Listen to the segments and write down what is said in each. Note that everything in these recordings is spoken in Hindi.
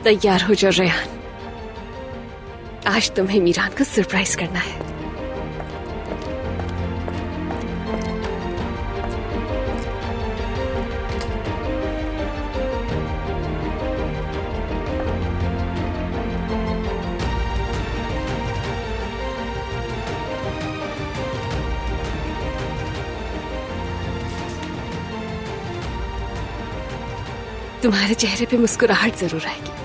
तैयार हो जाओ रेहान, आज तुम्हें मीरान को सरप्राइज करना है। तुम्हारे चेहरे पे मुस्कुराहट जरूर आएगी।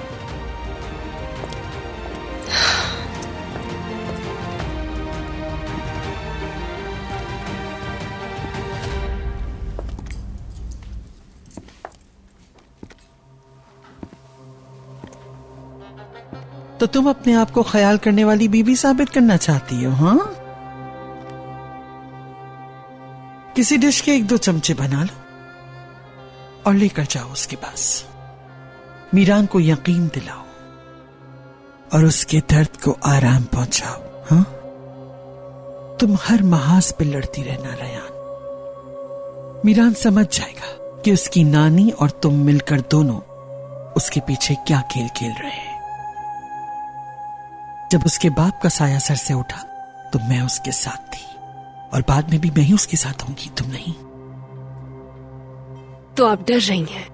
तो तुम अपने आप को ख्याल करने वाली बीबी साबित करना चाहती हो, हाँ? किसी डिश के 1-2 चमचे बना लो और लेकर जाओ उसके पास। मीरान को यकीन दिलाओ और उसके दर्द को आराम पहुंचाओ, हाँ? तुम हर महाज पे लड़ती रहना रेहान। मीरान समझ जाएगा कि उसकी नानी और तुम मिलकर दोनों उसके पीछे क्या खेल खेल रहे हैं। जब उसके बाप का साया सर से उठा तो मैं उसके साथ थी और बाद में भी मैं ही उसके साथ होंगी, तुम नहीं। तो आप डर रही हैं।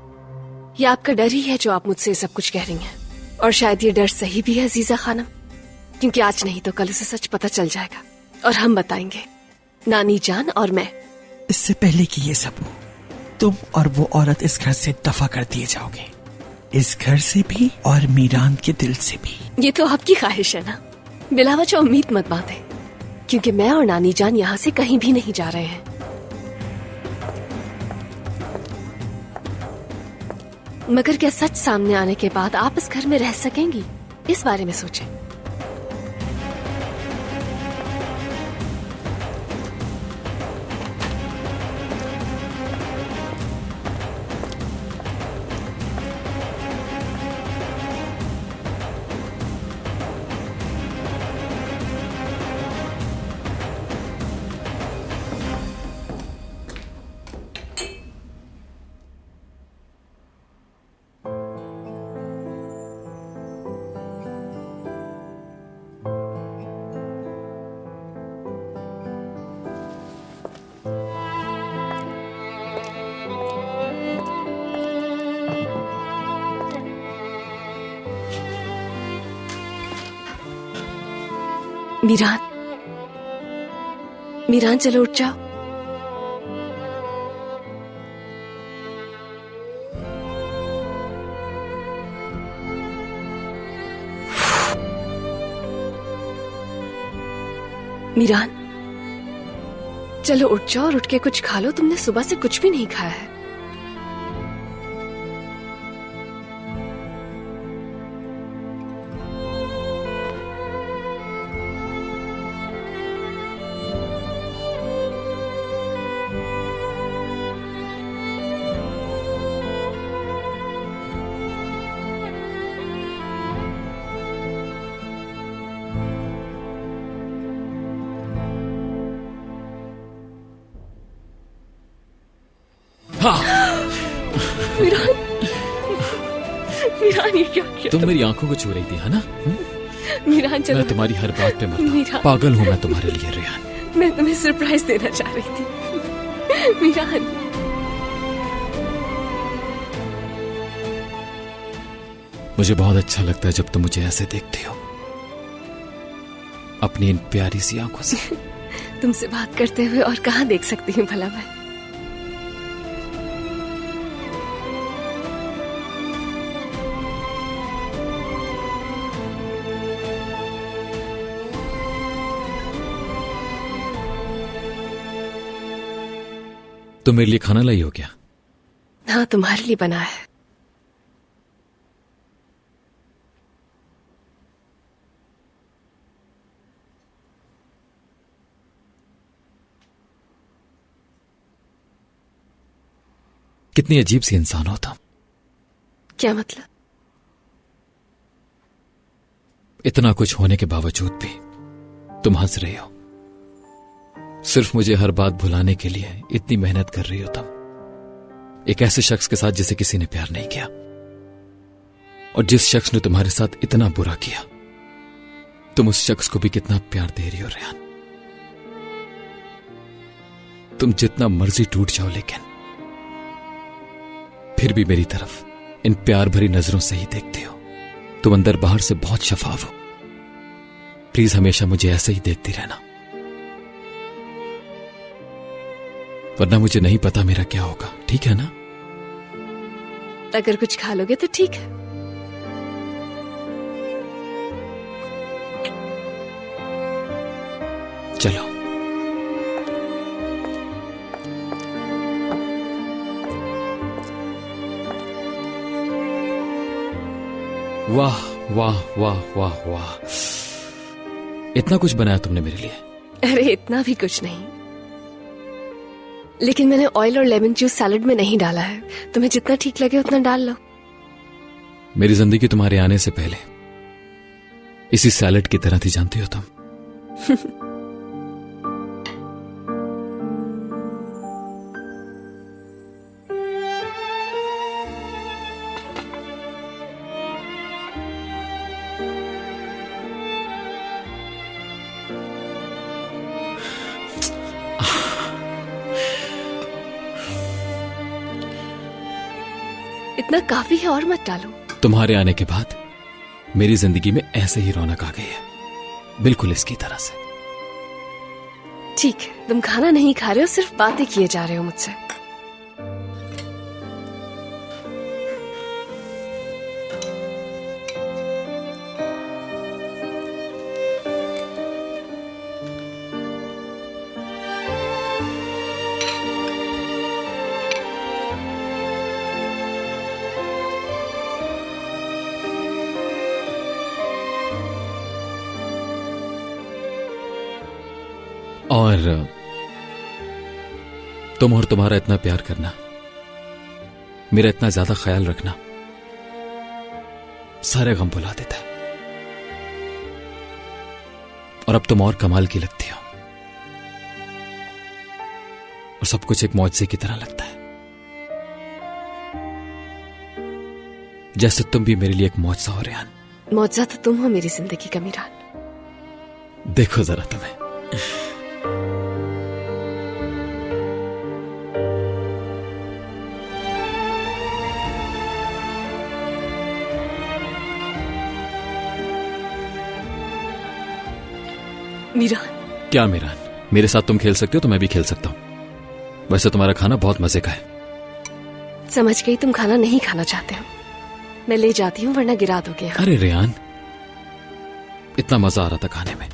ये आपका डर ही है जो आप मुझसे सब कुछ कह रही हैं। और शायद ये डर सही भी है अजीजा खानम, क्योंकि आज नहीं तो कल उसे सच पता चल जाएगा और हम बताएंगे, नानी जान और मैं। इससे पहले कि ये सब हो, तुम और वो औरत इस घर से दफा कर दिए जाओगे, इस घर से भी और मीरान के दिल से भी। ये तो आपकी ख्वाहिश है ना, बिला वजह उम्मीद मत बांधे, क्योंकि मैं और नानी जान यहाँ से कहीं भी नहीं जा रहे हैं। मगर क्या सच सामने आने के बाद आप इस घर में रह सकेंगी? इस बारे में सोचें। मीरान, मीरान चलो उठ जाओ। मीरान चलो उठ जाओ और उठ के कुछ खा लो, तुमने सुबह से कुछ भी नहीं खाया है। मीरान, मीरान ये क्या किया? तुम मेरी आंखों को छू रही थी, है ना? मीरान चलो। मैं तुम्हारी हर बात पे मरता हूं। पागल हूं मैं तुम्हारे लिए रेहान। मैं तुम्हें सरप्राइज देना चाह रही थी मीरान। मुझे बहुत अच्छा लगता है जब तुम मुझे ऐसे देखती हो, अपनी इन प्यारी सी आंखों से। तुमसे बात करते हुए और कहाँ देख सकती हूँ भला मैं? तुम मेरे लिए खाना लाई हो क्या? हाँ, तुम्हारे लिए बना है। कितनी अजीब सी इंसान हो तुम। क्या मतलब? इतना कुछ होने के बावजूद भी तुम हंस रही हो। सिर्फ मुझे हर बात भुलाने के लिए इतनी मेहनत कर रही हो तुम, एक ऐसे शख्स के साथ जिसे किसी ने प्यार नहीं किया। और जिस शख्स ने तुम्हारे साथ इतना बुरा किया, तुम उस शख्स को भी कितना प्यार दे रही हो रेहान। तुम जितना मर्जी टूट जाओ, लेकिन फिर भी मेरी तरफ इन प्यार भरी नजरों से ही देखते हो। तुम अंदर बाहर से बहुत शफाफ हो। प्लीज हमेशा मुझे ऐसे ही देखती रहना, वरना मुझे नहीं पता मेरा क्या होगा। ठीक है ना? अगर कुछ खा लोगे तो ठीक है। चलो। वाह वाह वाह वाह वाह, इतना कुछ बनाया तुमने मेरे लिए। अरे इतना भी कुछ नहीं, लेकिन मैंने ऑयल और लेमन जूस सैलेड में नहीं डाला है। तुम्हें जितना ठीक लगे उतना डाल लो। मेरी जिंदगी तुम्हारे आने से पहले इसी सैलेड की तरह थी, जानती हो तुम। इतना काफी है, और मत डालो। तुम्हारे आने के बाद मेरी जिंदगी में ऐसे ही रौनक आ गई है, बिल्कुल इसकी तरह से। ठीक है, तुम खाना नहीं खा रहे हो, सिर्फ बातें किए जा रहे हो मुझसे। और तुम और तुम्हारा इतना प्यार करना, मेरा इतना ज्यादा ख्याल रखना सारे गम भुला देता है। और अब तुम और कमाल की लगती हो, और सब कुछ एक मौजज़े की तरह लगता है, जैसे तुम भी मेरे लिए एक मौजज़ा हो रेहान। मौजज़ा तो तुम हो मेरी जिंदगी का मीरान। देखो जरा तुम्हें। मीरान। क्या मीरान? मेरे साथ तुम खेल सकते हो तो मैं भी खेल सकता हूं। वैसे तुम्हारा खाना बहुत मजे का है। समझ गई, तुम खाना नहीं खाना चाहते हो। मैं ले जाती हूँ, वरना गिरा दोगे। अरे रेहान, इतना मजा आ रहा था खाने में,